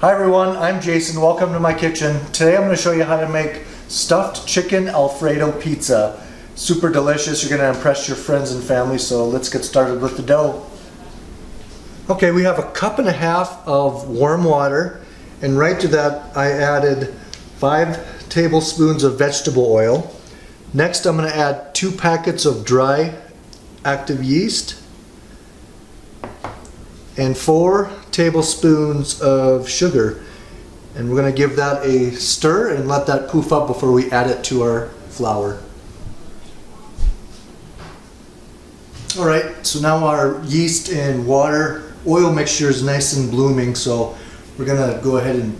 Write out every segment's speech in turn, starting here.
Hi everyone, I'm Jason. Welcome to my kitchen. Today I'm going to show you how to make stuffed chicken Alfredo pizza. Super delicious. You're going to impress your friends and family, so let's get started with the dough. Okay, we have a cup and a half of warm water, and right to that I added 5 tablespoons of vegetable oil. Next I'm going to add 2 packets of dry active yeast and 4 tablespoons of sugar, and we're going to give that a stir and let that poof up before we add it to our flour. Alright, so now our yeast and water oil mixture is nice and blooming, so we're going to go ahead and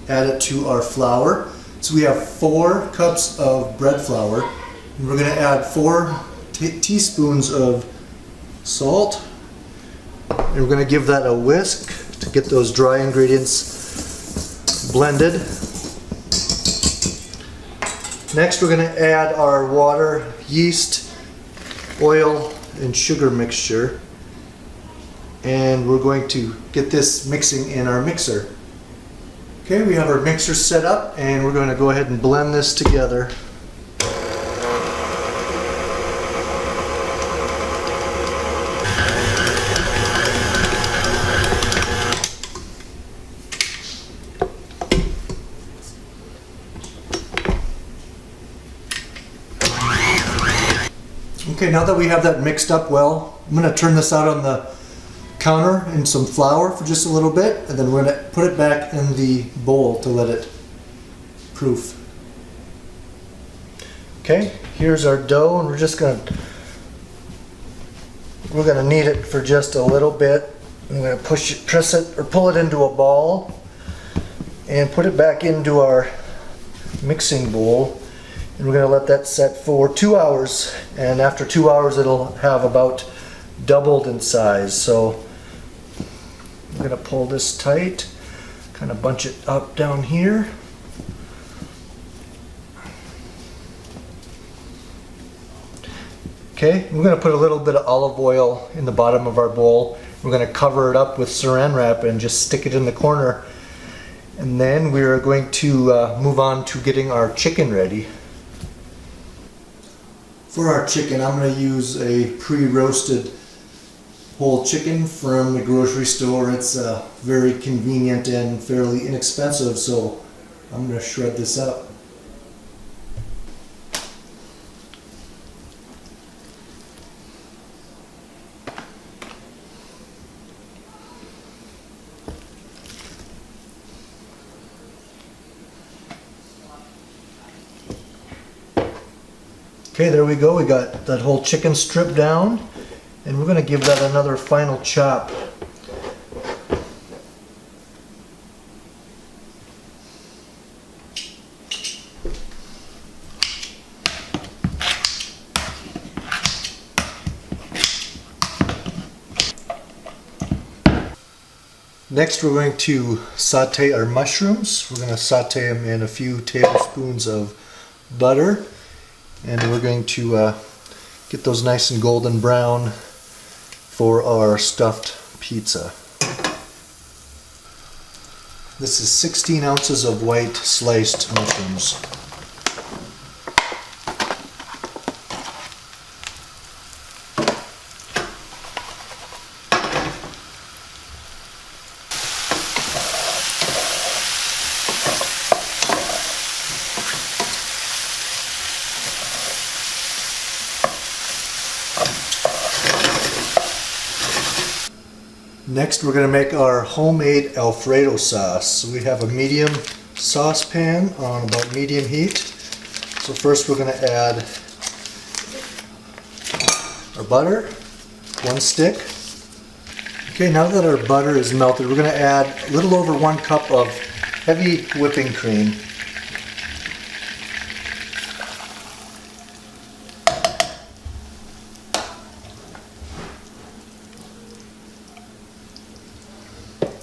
add it to our flour. So we have 4 cups of bread flour, and we're going to add 4 teaspoons of salt. And we're going to give that a whisk to get those dry ingredients blended. Next we're going to add our water, yeast, oil, and sugar mixture. And we're going to get this mixing in our mixer. Okay, we have our mixer set up and we're going to go ahead and blend this together. Okay, now that we have that mixed up well, I'm going to turn this out on the counter in some flour for just a little bit, and then we're going to put it back in the bowl to let it proof. Okay, here's our dough, and we're going to knead it for just a little bit. I'm going to press it or pull it into a ball and put it back into our mixing bowl. And we're going to let that set for 2 hours, and after 2 hours it'll have about doubled in size. So I'm going to pull this tight, kind of bunch it up down here. Okay, we're going to put a little bit of olive oil in the bottom of our bowl. We're going to cover it up with saran wrap and just stick it in the corner. And then we're going to move on to getting our chicken ready. For our chicken, I'm going to use a pre-roasted whole chicken from the grocery store. It's very convenient and fairly inexpensive, so I'm going to shred this up. Okay, there we go. We got that whole chicken stripped down, and we're going to give that another final chop. Next, we're going to saute our mushrooms. We're going to saute them in a few tablespoons of butter. And we're going to get those nice and golden brown for our stuffed pizza. This is 16 ounces of white sliced mushrooms. Next, we're going to make our homemade Alfredo sauce. So we have a medium saucepan on about medium heat. So first we're going to add our butter, 1 stick. Okay, now that our butter is melted, we're going to add a little over 1 cup of heavy whipping cream.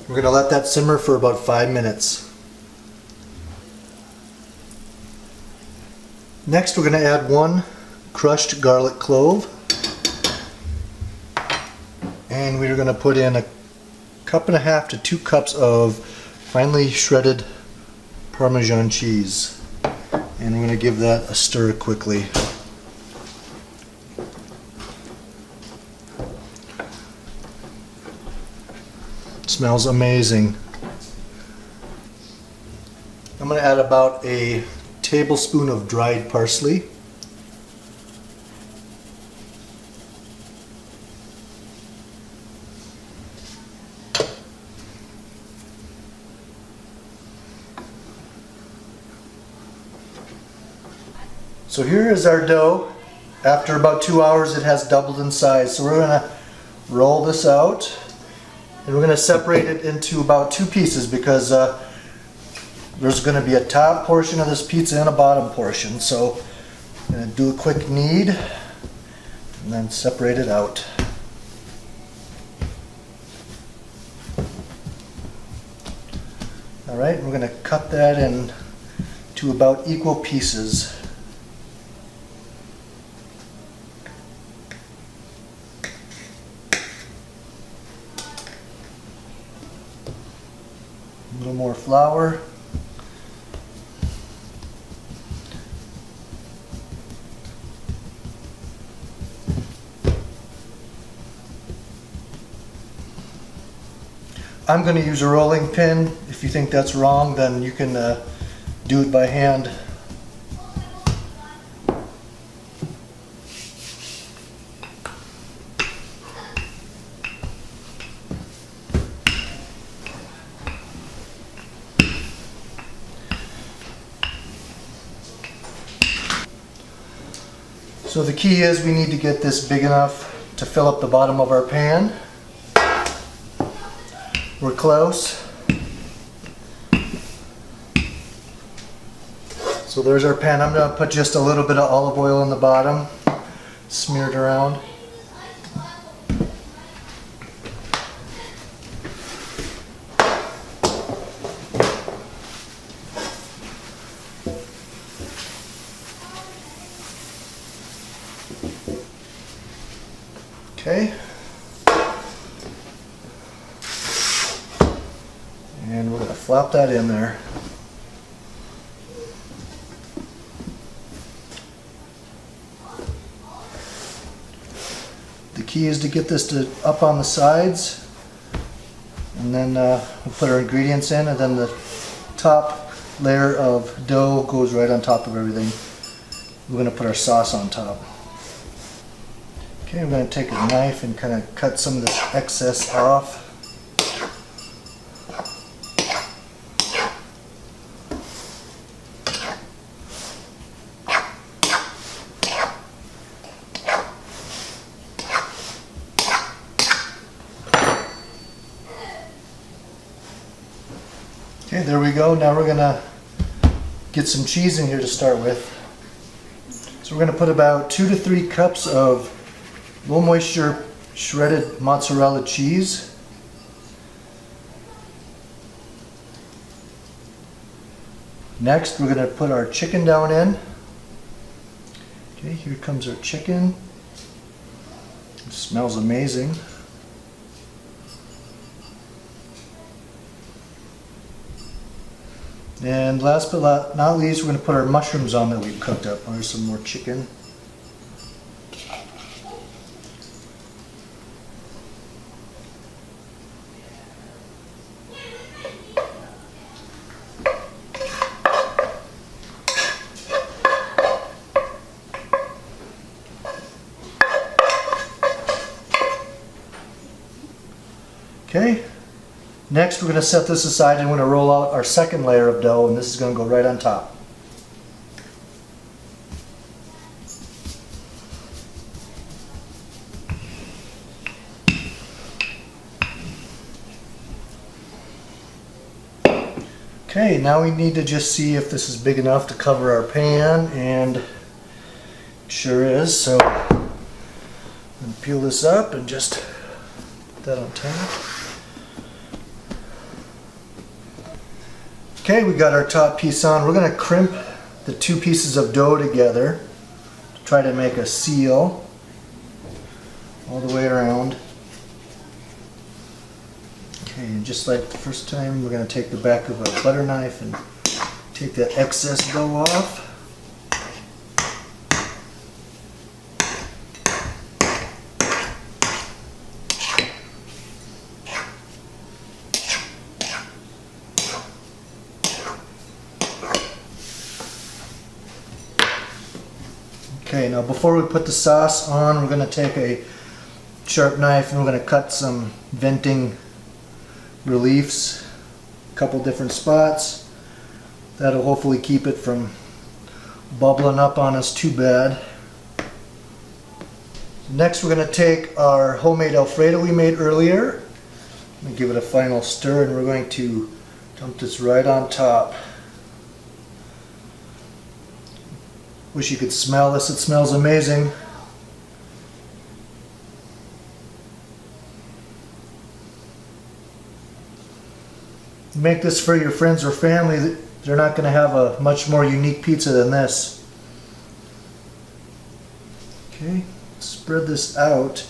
We're going to let that simmer for about 5 minutes. Next, we're going to add 1 crushed garlic clove. And we're going to put in a 1.5 to 2 cups of finely shredded parmesan cheese. And we're going to give that a stir quickly. Smells amazing. I'm going to add about a tablespoon of dried parsley. So here is our dough. After about 2 hours it has doubled in size. So we're going to roll this out and we're going to separate it into about 2 pieces because there's going to be a top portion of this pizza and a bottom portion. So I'm going to do a quick knead and then separate it out. Alright, we're going to cut that into about equal pieces. A little more flour. I'm going to use a rolling pin. If you think that's wrong, then you can do it by hand. So the key is we need to get this big enough to fill up the bottom of our pan. We're close. So there's our pan. I'm going to put just a little bit of olive oil in the bottom, smeared around. Okay. And we're going to flop that in there. The key is to get this up on the sides, and then we'll put our ingredients in, and then the top layer of dough goes right on top of everything. We're going to put our sauce on top. Okay, I'm going to take a knife and kind of cut some of this excess off. Okay, there we go. Now we're going to get some cheese in here to start with. So we're going to put about 2 to 3 cups of low moisture shredded mozzarella cheese. Next we're going to put our chicken down in. Okay, here comes our chicken. It smells amazing. And last but not least, we're going to put our mushrooms on that we've cooked up. There's some more chicken. Okay, next we're going to set this aside and we're going to roll out our second layer of dough, and this is going to go right on top. Okay, now we need to just see if this is big enough to cover our pan, and it sure is. So I'm going to peel this up and just put that on top. Okay, we got our top piece on. We're going to crimp the 2 pieces of dough together to try to make a seal all the way around. Okay, Okay, and just like the first time, we're going to take the back of a butter knife and take that excess dough off. Okay, now before we put the sauce on, we're going to take a sharp knife and we're going to cut some venting reliefs, a couple different spots. That'll hopefully keep it from bubbling up on us too bad. Next we're going to take our homemade Alfredo we made earlier. Let me give it a final stir and we're going to dump this right on top. Wish you could smell this, it smells amazing. Make this for your friends or family. They're not going to have a much more unique pizza than this. Okay, spread this out.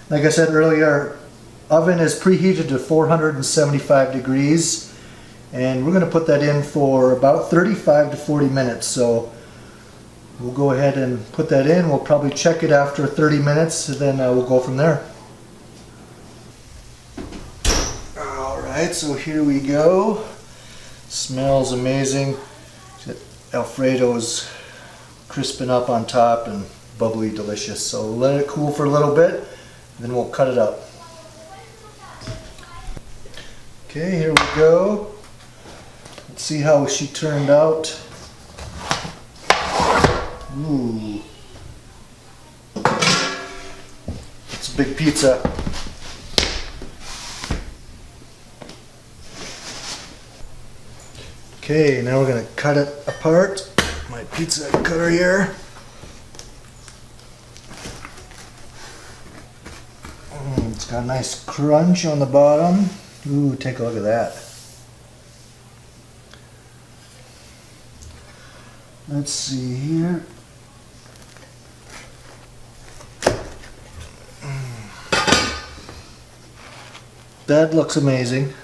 Like I said earlier, our oven is preheated to 475 degrees and we're going to put that in for about 35 to 40 minutes. So we'll go ahead and put that in. We'll probably check it after 30 minutes and then we'll go from there. Alright, so here we go. Smells amazing. Alfredo's crisping up on top and bubbly delicious. So let it cool for a little bit, then we'll cut it up. Okay, here we go. Let's see how she turned out. Ooh. It's a big pizza. Okay, now we're going to cut it apart. My pizza cutter here. It's got a nice crunch on the bottom. Ooh, take a look at that. Let's see here. That looks amazing.